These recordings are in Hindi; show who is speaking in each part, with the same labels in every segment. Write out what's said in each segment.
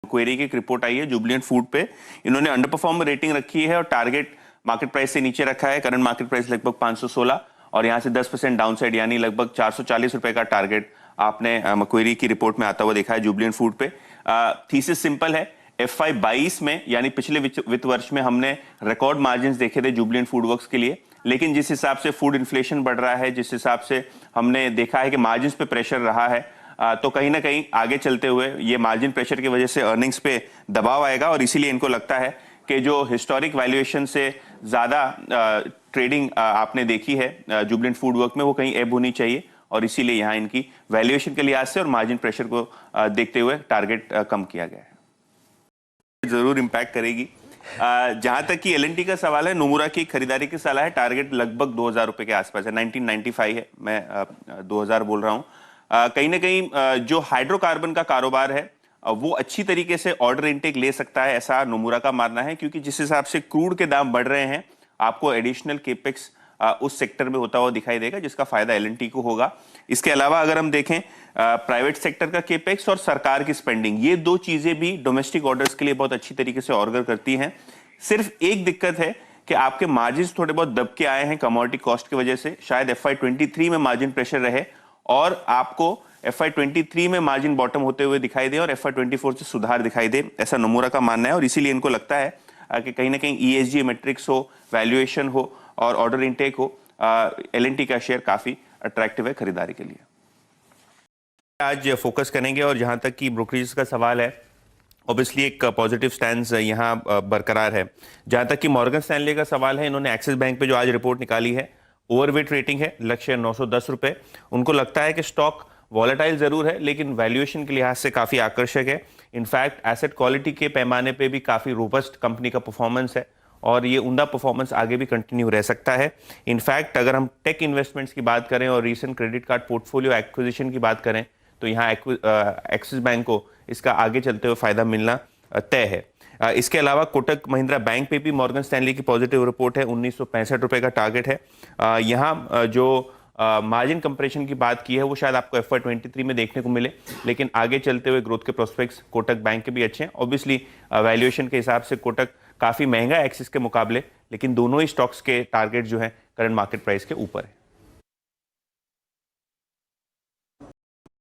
Speaker 1: क्वेरी की एक रिपोर्ट आई है जुबिलेंट फूड पे। इन्होंने अंडर परफॉर्म रेटिंग रखी है और टारगेट मार्केट प्राइस से नीचे रखा है। करंट मार्केट प्राइस लगभग 516 और यहाँ से 10% डाउनसाइड यानी लगभग 440 रुपए का टारगेट आपने क्वेरी की रिपोर्ट में आता हुआ देखा है जुबिलेंट फूड पे। थीसिस सिंपल है, FY 22 में यानी पिछले वित्त वर्ष में हमने रिकॉर्ड मार्जिन देखे थे जुबिलेंट फूड वर्क्स के लिए, लेकिन जिस हिसाब से फूड इन्फ्लेशन बढ़ रहा है, जिस हिसाब से हमने देखा है कि मार्जिन पे प्रेशर रहा है, तो कहीं ना कहीं आगे चलते हुए ये मार्जिन प्रेशर की वजह से अर्निंग्स पे दबाव आएगा और इसीलिए इनको लगता है कि जो हिस्टोरिक वैल्यूएशन से ज़्यादा ट्रेडिंग आपने देखी है जुबिलेंट फूड वर्क में, वो कहीं एब होनी चाहिए और इसीलिए यहाँ इनकी वैल्यूएशन के लिहाज से और मार्जिन प्रेशर को देखते हुए टारगेट कम किया गया है। जरूर इम्पैक्ट करेगी। जहां तक कि एल&टी का सवाल है, नोमुरा की खरीदारी की सलाह है, टारगेट लगभग 2000 रुपए के आसपास है, 1995 है, मैं 2000 बोल रहा हूं। कहीं ना कहीं जो हाइड्रोकार्बन का कारोबार है वो अच्छी तरीके से ऑर्डर इनटेक ले सकता है, ऐसा नोमुरा का मानना है, क्योंकि जिस हिसाब से क्रूड के दाम बढ़ रहे हैं आपको एडिशनल केपेक्स उस सेक्टर में होता हुआ दिखाई देगा, जिसका फायदा एल&टी को होगा। इसके अलावा अगर हम देखें प्राइवेट सेक्टर का केपेक्स और सरकार की स्पेंडिंग, ये दो चीजें भी डोमेस्टिक ऑर्डर्स के लिए बहुत अच्छी तरीके से ऑर्डर करती हैं। सिर्फ एक दिक्कत है कि आपके मार्जिन थोड़े बहुत दब के आए हैं कमोडिटी कॉस्ट की वजह से, शायद FY 23 में मार्जिन प्रेशर रहे और आपको FY 23 में मार्जिन बॉटम होते हुए दिखाई दे और FY 24 से सुधार दिखाई दे, ऐसा नोमुरा का मानना है। और इसीलिए इनको लगता है कि कहीं ना कहीं ESG मेट्रिक्स हो, वैल्यूएशन हो और ऑर्डर इनटेक हो, एल&टी का शेयर काफी अट्रैक्टिव है खरीदारी के लिए। आज फोकस करेंगे और जहां तक कि ब्रोकरेज का सवाल है, ऑब्वियसली एक पॉजिटिव स्टैंड यहां बरकरार है। जहां तक कि मॉर्गन स्टैनली का सवाल है, इन्होंने एक्सिस बैंक पे जो आज रिपोर्ट निकाली है, ओवरवेट रेटिंग है, लक्ष्य 910 रुपए। उनको लगता है कि स्टॉक वॉलेटाइल जरूर है लेकिन वैल्यूएशन के लिहाज से काफी आकर्षक है। इनफैक्ट एसेट क्वालिटी के पैमाने पे भी काफी रोबस्ट कंपनी का परफॉर्मेंस है और ये उम्दा परफॉर्मेंस आगे भी कंटिन्यू रह सकता है। इनफैक्ट अगर हम टेक इन्वेस्टमेंट्स की बात करें और recent credit card portfolio acquisition की बात करें तो यहाँ एक्सिस बैंक को इसका आगे चलते हुए फायदा मिलना तय है। इसके अलावा कोटक महिंद्रा बैंक पे भी मॉर्गन स्टैनली की पॉजिटिव रिपोर्ट है, 1965 रुपए का टारगेट है। यहाँ जो मार्जिन कंप्रेशन की बात की है वो शायद आपको FY 23 में देखने को मिले, लेकिन आगे चलते हुए ग्रोथ के प्रोस्पेक्ट्स कोटक बैंक के भी अच्छे हैं। ऑब्वियसली वैल्यूएशन के हिसाब से कोटक काफी महंगा है एक्सिस के मुकाबले, लेकिन दोनों ही स्टॉक्स के टारगेट जो है करंट मार्केट प्राइस के ऊपर है।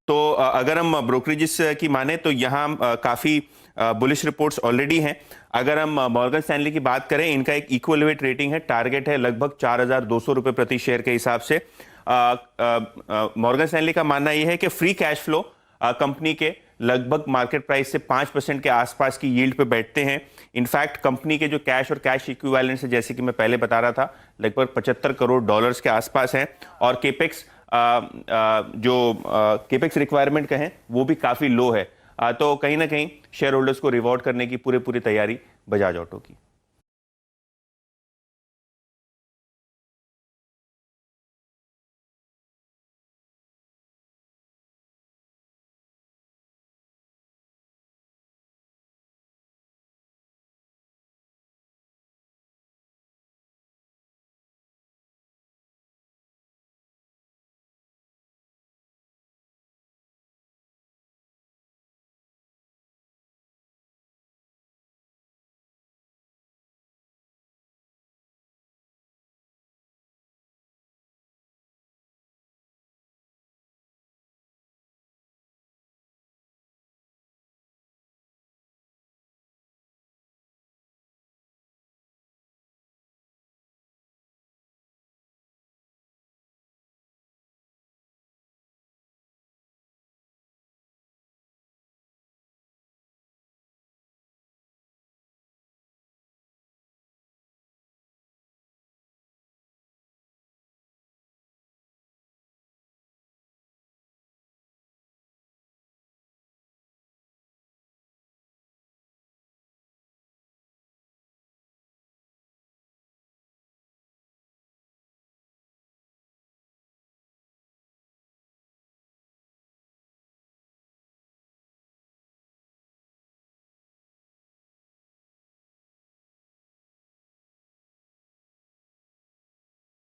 Speaker 1: तो अगर हम ब्रोकरेजेस की माने तो यहाँ काफी बुलिश रिपोर्ट्स ऑलरेडी हैं। अगर हम मॉर्गन स्टैनली की बात करें, इनका एक इक्वल वेट रेटिंग है, टारगेट है लगभग 4200 रुपए प्रति शेयर के हिसाब से। मॉर्गन स्टैनली का मानना यह है कि फ्री कैश फ्लो कंपनी के लगभग मार्केट प्राइस से 5% के आसपास की यील्ड पे बैठते हैं। इनफैक्ट कंपनी के जो कैश और कैश इक्विवेलेंट्स है, जैसे कि मैं पहले बता रहा था, लगभग $75 करोड़ के आसपास हैं और केपेक्स जो केपेक्स रिक्वायरमेंट कहें वो भी काफी लो है। तो कहीं ना कहीं शेयर होल्डर्स को रिवॉर्ड करने की पूरी तैयारी बजाज ऑटो की।